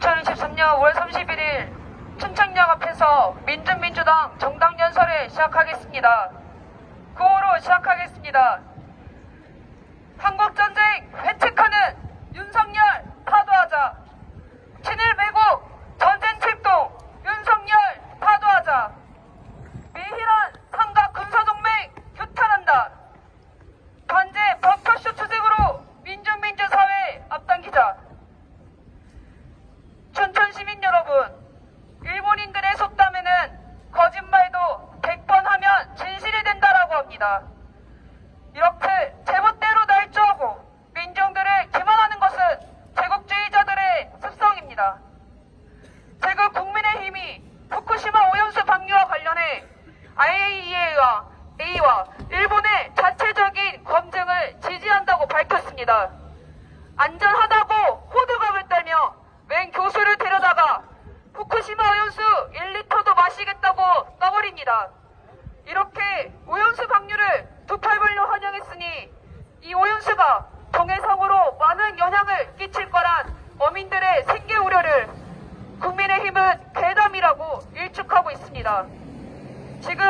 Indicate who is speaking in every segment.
Speaker 1: 2023년 5월 31일 춘천역 앞에서 민주당 정당 연설을 시작하겠습니다. 구호로 시작하겠습니다. 한국전쟁 회책하는 윤석열 파도하자. 친일 매국 전쟁 출동 윤석열 파도하자. 미희란 삼각 군사동맹 규탄한다. 관제 버커쇼 추색으로 민주사회 앞당기자. 춘천 시민 여러분, 일본인들의 속담에는 거짓말도 100번 하면 진실이 된다라고 합니다. 이렇게 제멋대로 날조하고 민중들을 기만하는 것은 제국주의자들의 습성입니다. 최근 국민의힘이 후쿠시마 오염수 방류와 관련해 IAEA와 일본의 자체적인 검증을 지지한다고 밝혔습니다. 안전하다고 호들갑을 떨며 웬 교수를 데려다가 후쿠시마 오염수 1리터도 마시겠다고 떠버립니다. 이렇게 오염수 방류를 두 팔벌려 환영했으니 이 오염수가 동해상으로 많은 영향을 끼칠 거란 어민들의 생계 우려를 국민의힘은 괴담이라고 일축하고 있습니다. 지금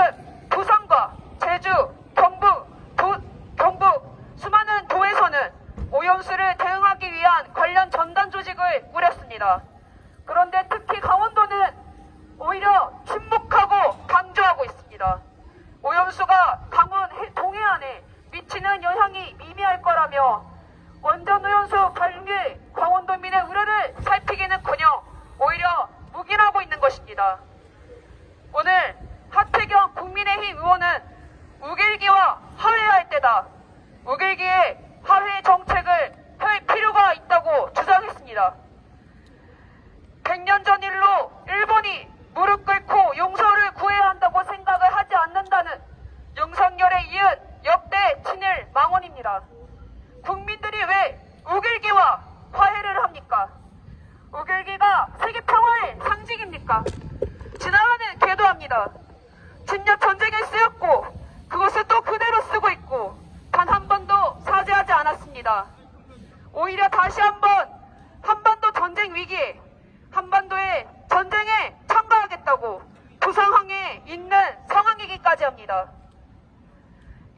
Speaker 1: 부산과 제주, 경북 수많은 도에서는 오염수를 대응하기 위한 관련 전단 조직을 꾸렸습니다. 그런데 특히 강원도는 오히려 침묵하고 강조하고 있습니다. 오염수가 강원 동해안에 미치는 영향이 미미할 거라며 원전 오염수 방류에 강원도민의 우려를 살피기는커녕 오히려 묵인하고 있는 것입니다. 오늘 하태경 국민의힘 의원은 우길기와 화해할 때다. 우길기에 화해 정책을 펼 필요가 있다고 주장했습니다. 100년 전 일로 일본이 무릎 꿇고 용서를 구해야 한다고 생각을 하지 않는다는 윤석열에 이은 역대 친일 망언입니다. 국민들이 왜 우길기와 화해를 합니까? 우길기가 세계 평화의 상징입니까? 지나가는 궤도합니다. 진력 전쟁에 쓰였고 그것을 또 그대로 쓰고 있고 단 한 번도 사죄하지 않았습니다. 오히려 다시 한번 한반도 전쟁 위기에 한반도의 전쟁에 참가하겠다고 부상항에 있는 상황이기까지 합니다.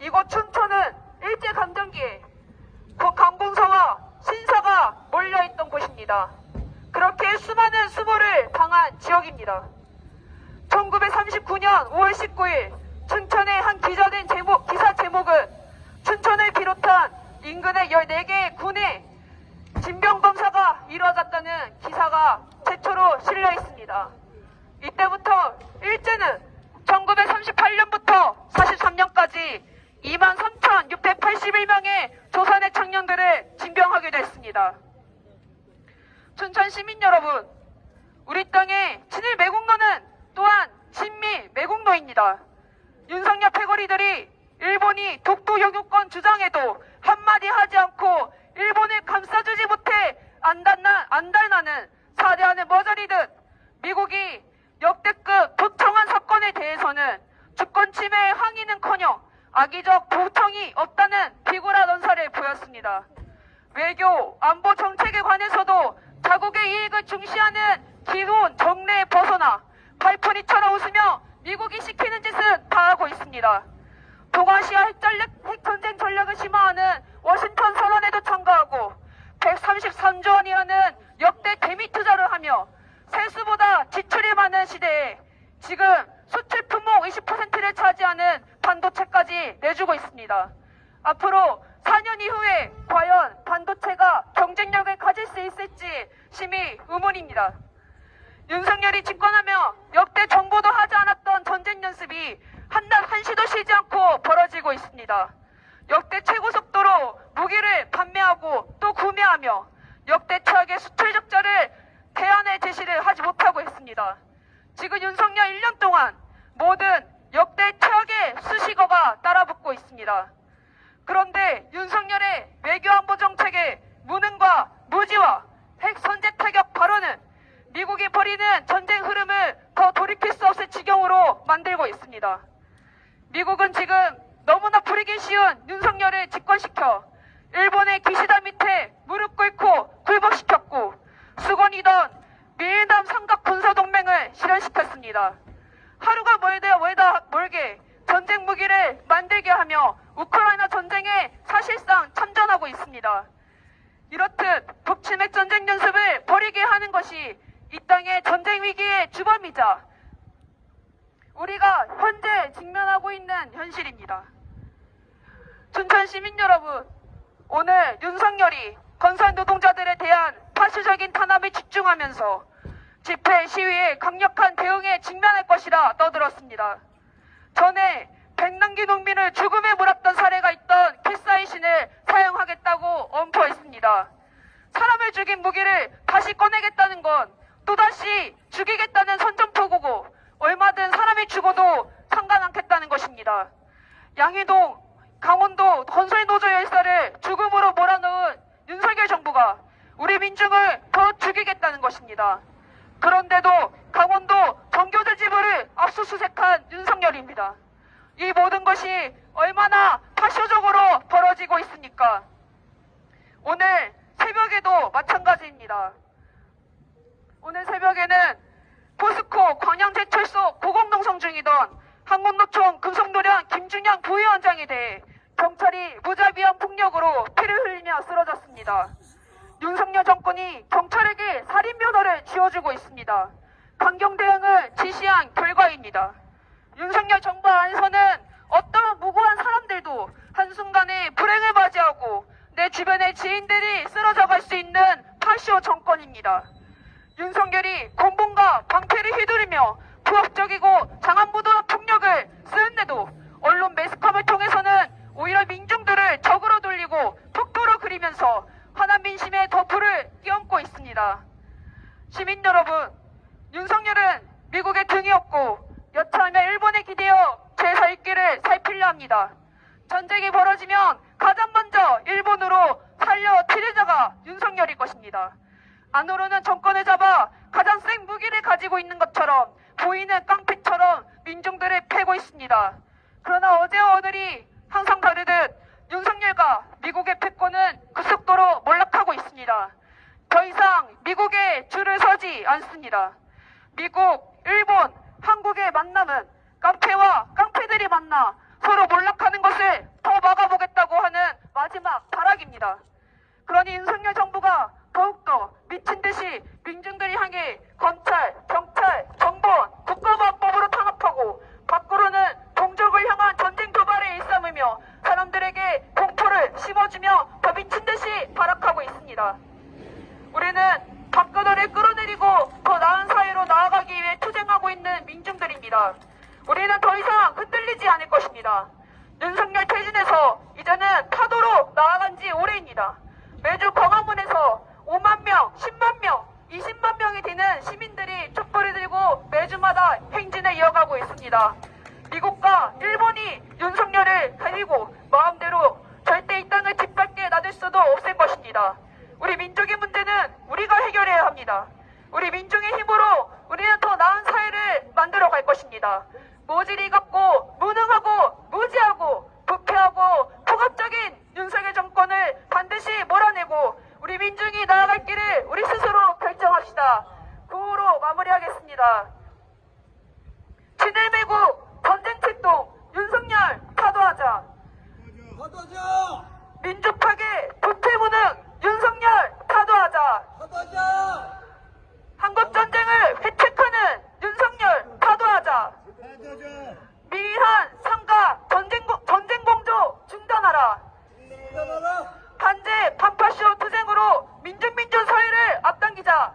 Speaker 1: 이곳 춘천은 일제강점기에 강공사와 신사가 몰려있던 곳입니다. 그렇게 수많은 수모를 당한 지역입니다. 1939년 5월 19일 춘천의 한 기사 제목은 춘천을 비롯한 인근의 14개의 군의 진병검사가 이루어졌다는 기사가 최초로 실려 있습니다. 이때부터 일제는 1938년부터 43년까지 23,681명의 조선의 청년들을 징병하게 됐습니다. 춘천 시민 여러분, 우리 땅의 친일 매국노는 또한 친미 매국노입니다. 윤석열 패거리들이 일본이 독도 영유권 주장에도 한마디 하지 않고 일본을 감싸주지 못해 안달나는 사대하는 머저리듯 미국이 역대급 도청한 사건에 대해서는 주권 침해 항의는커녕 악의적 도청이 없다는 비굴한 언사를 보였습니다. 외교, 안보 정책에 관해서도 자국의 이익을 중시하는 기존 정례에 벗어나 발푼이처럼 웃으며 미국이 시키는 짓은 다 하고 있습니다. 동아시아 핵전쟁 전략을 심화하는 워싱턴 선언에도 참가하고 133조 원이라는 역대 대미 투자를 하며 세수보다 지출이 많은 시대에 지금 수출 품목 20%를 차지하는 반도체까지 내주고 있습니다. 앞으로 4년 이후에 과연 반도체가 경쟁력을 가질 수 있을지 심히 의문입니다. 윤석열이 집권하며 역대 정부도 하지 않았던 전쟁 연습이 한시도 쉬지 않고 벌어지고 있습니다. 역대 최고 속도로 무기를 판매하고 또 구매하며 역대 최악의 수출 적자를 대안의 제시를 하지 못하고 있습니다. 지금 윤석열 1년 동안 모든 역대 최악의 수식어가 따라붙고 있습니다. 그런데 윤석열의 외교안보 정책의 무능과 무지와 핵 선제 타격 발언은 미국이 벌이는 전쟁 흐름을 더 돌이킬 수 없을 지경으로 만들고 있습니다. 미국은 지금 너무나 부리기 쉬운 윤석열을 집권시켜 일본의 기시다 밑에 무릎 꿇고 굴복시켰고 수건이던 미일남 삼각 군사동맹을 실현시켰습니다. 하루가 멀게 전쟁 무기를 만들게 하며 우크라이나 전쟁에 사실상 참전하고 있습니다. 이렇듯 북침핵 전쟁 연습을 벌이게 하는 것이 이 땅의 전쟁 위기의 주범이자 우리가 현재 직면하고 있는 현실입니다. 춘천 시민 여러분, 오늘 윤석열이 건설 노동자들에 대한 파쇼적인 탄압에 집중하면서 집회 시위에 강력한 대응에 직면할 것이라 떠들었습니다. 전에 백남기 농민을 죽음에 몰았던 사례가 있던 캐사이신을 사용하겠다고 엄포했습니다. 사람을 죽인 무기를 다시 꺼내겠다는 건 또다시 죽이겠다는 선전포고고 얼마든 사람이 죽어도 상관 않겠다는 것입니다. 양희동, 강원도 건설노조 열사를 죽음으로 몰아넣은 윤석열 정부가 우리 민중을 더 죽이겠다는 것입니다. 그런데도 강원도 정교제 지부를 압수수색한 윤석열입니다. 이 모든 것이 얼마나 파쇼적으로 벌어지고 있습니까? 오늘 새벽에도 마찬가지입니다. 오늘 새벽에는 포스코 광양제철소 고공농성 중이던 한국노총 금속노련 김준영 부위원장에 대해 경찰이 무자비한 폭력으로 피를 흘리며 쓰러졌습니다. 윤석열 정권이 경찰에게 살인면허를 쥐어주고 있습니다. 강경 대응을 지시한 결과입니다. 윤석열 정부 안에서는 어떤 무고한 사람들도 한순간에 불행을 맞이하고 내 주변의 지인들이 쓰러져갈 수 있는 파쇼 정권입니다. 윤석열이 공분과 방패를 휘두르며 부합적이고 장안무도한 폭력을 쓰는데도 언론 매스컴을 통해서는 오히려 민중들을 적으로 돌리고 폭도로 그리면서 화난 민심에 더 불을 끼얹고 있습니다. 시민 여러분, 윤석열은 미국의 등이 없고 여차하면 일본에 기대어 제사 있기를 살피려 합니다. 전쟁이 벌어지면 가장 먼저 일본으로 살려 치르자가 윤석열일 것입니다. 안으로는 정권을 잡아 가장 센 무기를 가지고 있는 것처럼 보이는 깡패처럼 민중들을 패고 있습니다. 그러나 어제와 오늘이 항상 다르듯 윤석열과 미국의 패권은 급속도로 몰락하고 있습니다. 더 이상 미국에 줄을 서지 않습니다. 미국, 일본, 한국의 만남은 깡패와 깡패들이 만나 서로 몰락하는 것을 더 막아보겠다고 하는 마지막 발악입니다. 그러니 윤석열 정부가 더욱더 미친 듯이 민중들이 향해 검찰, 경찰, 정보원, 국가보안법으로 탄압하고 밖으로는 동족을 향한 전쟁 도발에 일삼으며 사람들에게 공포를 심어주며 더 미친 듯이 발악하고 있습니다. 우리는 박근혜를 끌어내리고 더 나은 사회로 나아가기 위해 투쟁하고 있는 민중들입니다. 우리는 더 이상 흔들리지 않을 것입니다. 윤석열 퇴진해서 이제는 파도로 나아간 지 오래입니다. 매주 광화문에서 5만 명, 10만 명, 20만 명이 되는 시민들이 촛불을 들고 매주마다 행진을 이어가고 있습니다. 미국과 일본이 윤석열을 데리고 마음대로 절대 이 땅을 짓밟게 놔둘 수도 없을 것입니다. 우리 민족의 문제는 우리가 해결해야 합니다. 우리 민중의 힘으로 우리는 더 나은 사회를 만들어 갈 것입니다. 모질이 같고 무능하고 무지하고 부패하고 폭압적인 윤석열 정권을 반드시 몰아내고 우리 민중이 나아갈 길을 우리 스스로 결정합시다. 구호로 마무리하겠습니다. 친일 매국 전쟁 출동 윤석열 타도하자. 민족 파괴 부패 무능 윤석열 타도하자. 한국 전쟁을 회책하는 윤석열 타도하자. 미일한 삼가 전쟁 공조 중단하라. 반제 반파쇼 투쟁으로 민중 사회를 앞당기자.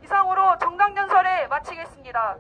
Speaker 1: 이상으로 정당연설을 마치겠습니다.